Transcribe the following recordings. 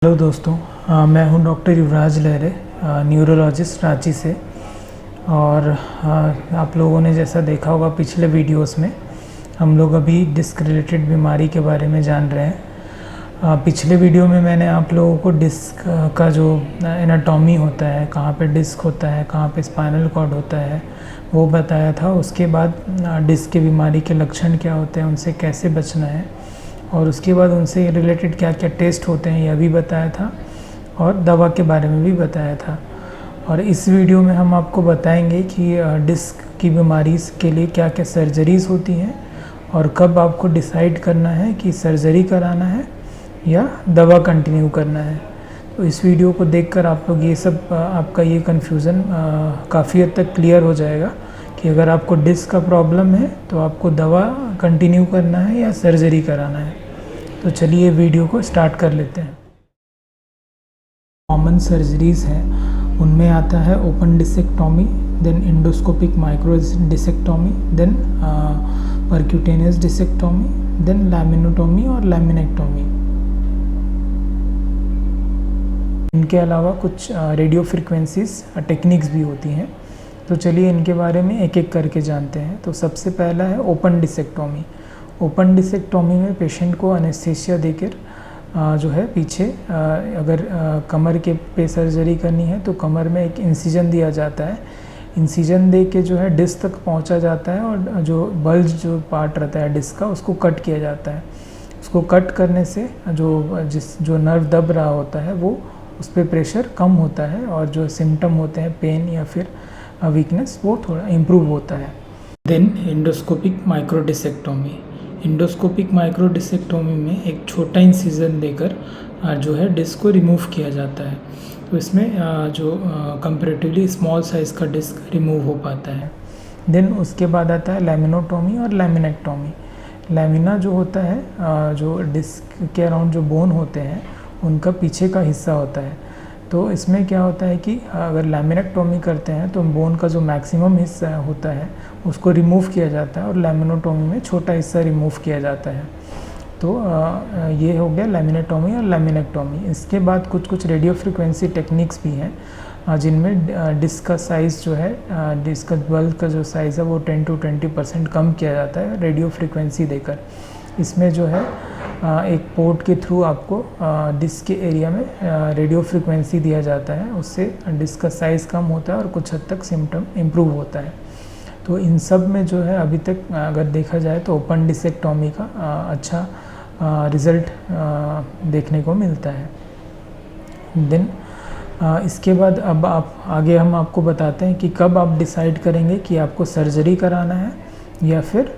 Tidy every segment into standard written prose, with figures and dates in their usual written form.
Hello दोस्तों, मैं हूं डॉक्टर युवराज लहरे, न्यूरोलॉजिस्ट रांची से। और आप लोगों ने जैसा देखा होगा पिछले वीडियोस में, हम लोग अभी डिस्क रिलेटेड बीमारी के बारे में जान रहे हैं। पिछले वीडियो में मैंने आप लोगों को डिस्क का जो एनाटॉमी होता है, कहाँ पे डिस्क होता है, कहाँ पे स्पाइनल कॉर्ड होता है, वो बताया था। उसके बाद डिस्क की बीमारी के लक्षण क्या होते हैं, उनसे कैसे बचना है, और उसके बाद उनसे रिलेटेड क्या क्या टेस्ट होते हैं यह भी बताया था, और दवा के बारे में भी बताया था। और इस वीडियो में हम आपको बताएंगे कि डिस्क की बीमारी के लिए क्या क्या सर्जरीज़ होती हैं और कब आपको डिसाइड करना है कि सर्जरी कराना है या दवा कंटिन्यू करना है। तो इस वीडियो को देखकर आप लोग ये सब आपका ये कन्फ्यूज़न काफ़ी हद तक क्लियर हो जाएगा कि अगर आपको डिस्क का प्रॉब्लम है तो आपको दवा कंटिन्यू करना है या सर्जरी कराना है। तो चलिए वीडियो को स्टार्ट कर लेते हैं। कॉमन सर्जरीज़ हैं, उनमें आता है open discectomy, then endoscopic micro discectomy, then percutaneous discectomy, then laminotomy और लैमिनेक्टोमी। इनके अलावा कुछ रेडियो फ्रिक्वेंसीज टेक्निक्स भी होती हैं। तो चलिए इनके बारे में एक एक करके जानते हैं। तो सबसे पहला है ओपन डिसेक्टोमी। ओपन डिसेक्टोमी में पेशेंट को एनेस्थीसिया देकर जो है पीछे अगर कमर के पे सर्जरी करनी है तो कमर में एक इंसिजन दिया जाता है। इंसिजन दे के जो है डिस्क तक पहुंचा जाता है और जो बल्ज जो पार्ट रहता है डिस्क का उसको कट किया जाता है। उसको कट करने से जो नर्व दब रहा होता है वो उस पर प्रेशर कम होता है और जो सिम्टम होते हैं पेन या फिर वीकनेस वो थोड़ा इम्प्रूव होता है। Then endoscopic micro discectomy. Endoscopic micro discectomy में एक छोटा इंसिजन देकर जो है डिस्क को रिमूव किया जाता है। तो इसमें जो कंपैरेटिवली स्मॉल साइज़ का डिस्क रिमूव हो पाता है। देन उसके बाद आता है लैमिनोटोमी और लैमिनेक्टोमी। लैमिना जो होता है जो डिस्क के अराउंड जो बोन होते हैं उनका पीछे का हिस्सा होता है। तो इसमें क्या होता है कि अगर लैमिनेक्टोमी करते हैं तो बोन का जो मैक्सिमम हिस्सा होता है उसको रिमूव किया जाता है और लैमिनोटोमी में छोटा हिस्सा रिमूव किया जाता है। तो ये हो गया लैमिनेटोमी और लैमिनेक्टोमी। इसके बाद कुछ रेडियो फ्रिक्वेंसी टेक्निक्स भी हैं जिनमें डिस्क का साइज़ जो है डिस्क का बल्ब का जो साइज़ है वो 10 to 20% कम किया जाता है रेडियो फ्रिक्वेंसी देकर। इसमें जो है एक पोर्ट के थ्रू आपको डिस्क के एरिया में रेडियो फ्रिक्वेंसी दिया जाता है, उससे डिस्क का साइज़ कम होता है और कुछ हद तक सिम्टम इम्प्रूव होता है। तो इन सब में जो है अभी तक अगर देखा जाए तो ओपन डिसेक्टोमी का अच्छा रिज़ल्ट देखने को मिलता है। देन इसके बाद अब आगे हम आपको बताते हैं कि कब आप डिसाइड करेंगे कि आपको सर्जरी कराना है या फिर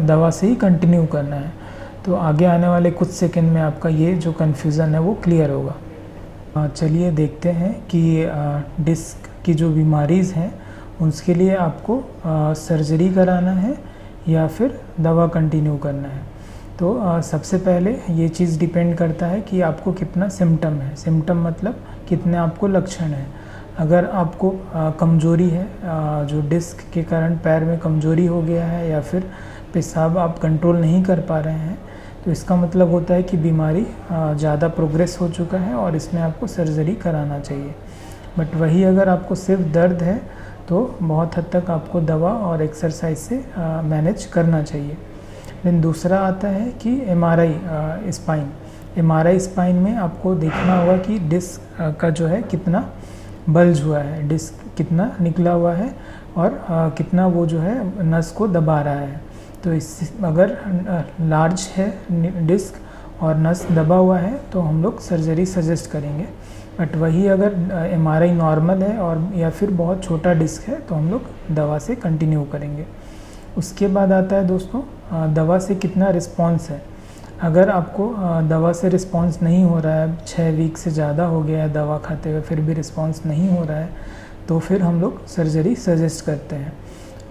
दवा से ही कंटिन्यू करना है। तो आगे आने वाले कुछ सेकंड में आपका ये जो कन्फ्यूज़न है वो क्लियर होगा। चलिए देखते हैं कि डिस्क की जो बीमारीज़ हैं उसके लिए आपको सर्जरी कराना है या फिर दवा कंटिन्यू करना है। तो सबसे पहले ये चीज़ डिपेंड करता है कि आपको कितना सिम्टम है। सिम्टम मतलब कितने आपको लक्षण हैं। अगर आपको कमज़ोरी है, जो डिस्क के कारण पैर में कमज़ोरी हो गया है या फिर पेशाब आप कंट्रोल नहीं कर पा रहे हैं, तो इसका मतलब होता है कि बीमारी ज़्यादा प्रोग्रेस हो चुका है और इसमें आपको सर्जरी कराना चाहिए। बट वही अगर आपको सिर्फ दर्द है तो बहुत हद तक आपको दवा और एक्सरसाइज से मैनेज करना चाहिए। देन दूसरा आता है कि एमआरआई स्पाइन। एमआरआई स्पाइन में आपको देखना होगा कि डिस्क का जो है कितना बल्ज हुआ है, डिस्क कितना निकला हुआ है और कितना वो जो है नस को दबा रहा है। तो इस अगर लार्ज है डिस्क और नस दबा हुआ है तो हम लोग सर्जरी सजेस्ट करेंगे। बट वही अगर एमआरआई नॉर्मल है और या फिर बहुत छोटा डिस्क है तो हम लोग दवा से कंटिन्यू करेंगे। उसके बाद आता है दोस्तों दवा से कितना रिस्पॉन्स है। अगर आपको दवा से रिस्पॉन्स नहीं हो रहा है, 6 वीक से ज़्यादा हो गया है दवा खाते हुए फिर भी रिस्पॉन्स नहीं हो रहा है, तो फिर हम लोग सर्जरी सजेस्ट करते हैं।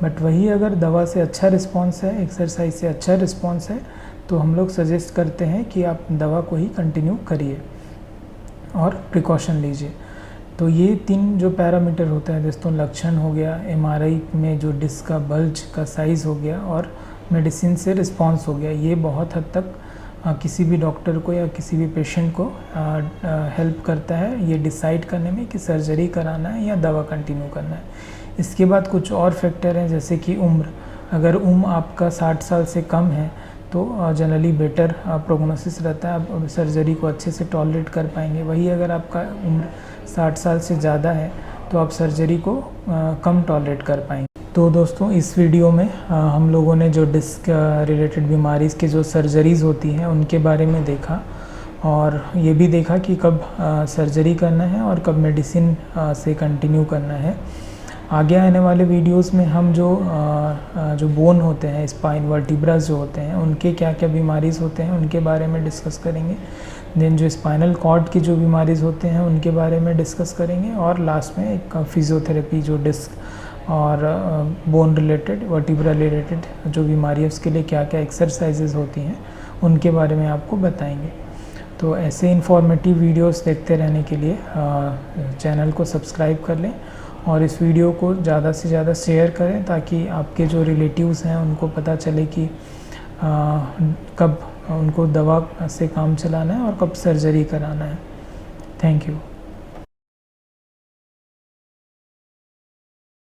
बट वही अगर दवा से अच्छा रिस्पॉन्स है, एक्सरसाइज से अच्छा रिस्पॉन्स है, तो हम लोग सजेस्ट करते हैं कि आप दवा को ही कंटिन्यू करिए और प्रिकॉशन लीजिए। तो ये 3 जो पैरामीटर होता है दोस्तों, लक्षण हो गया, एमआरआई में जो डिस्क का बल्ज का साइज़ हो गया और मेडिसिन से रिस्पॉन्स हो गया, ये बहुत हद तक किसी भी डॉक्टर को या किसी भी पेशेंट को हेल्प करता है ये डिसाइड करने में कि सर्जरी कराना है या दवा कंटिन्यू करना है। इसके बाद कुछ और फैक्टर हैं, जैसे कि उम्र। अगर उम्र आपका 60 साल से कम है तो जनरली बेटर प्रोग्नोसिस रहता है, आप सर्जरी को अच्छे से टॉलरेट कर पाएंगे। वही अगर आपका उम्र 60 साल से ज़्यादा है तो आप सर्जरी को कम टॉलरेट कर पाएंगे। तो दोस्तों, इस वीडियो में हम लोगों ने जो डिस्क रिलेटेड बीमारी के जो सर्जरीज़ होती हैं उनके बारे में देखा, और ये भी देखा कि कब सर्जरी करना है और कब मेडिसिन से कंटिन्यू करना है। आगे आने वाले वीडियोस में हम जो बोन होते हैं, स्पाइन वर्टिब्रास जो होते हैं, उनके क्या क्या बीमारीज़ होते हैं उनके बारे में डिस्कस करेंगे। देन जो स्पाइनल कॉर्ड की जो बीमारीज़ होते हैं उनके बारे में डिस्कस करेंगे, और लास्ट में एक फिजियोथेरेपी जो डिस्क और बोन रिलेटेड, वर्टिब्रा रिलेटेड जो बीमारी है उसके लिए क्या क्या एक्सरसाइजेज होती हैं उनके बारे में आपको बताएंगे। तो ऐसे इन्फॉर्मेटिव वीडियोस देखते रहने के लिए चैनल को सब्सक्राइब कर लें और इस वीडियो को ज़्यादा से ज़्यादा शेयर करें, ताकि आपके जो रिलेटिव्स हैं उनको पता चले कि कब उनको दवा से काम चलाना है और कब सर्जरी कराना है। Thank you.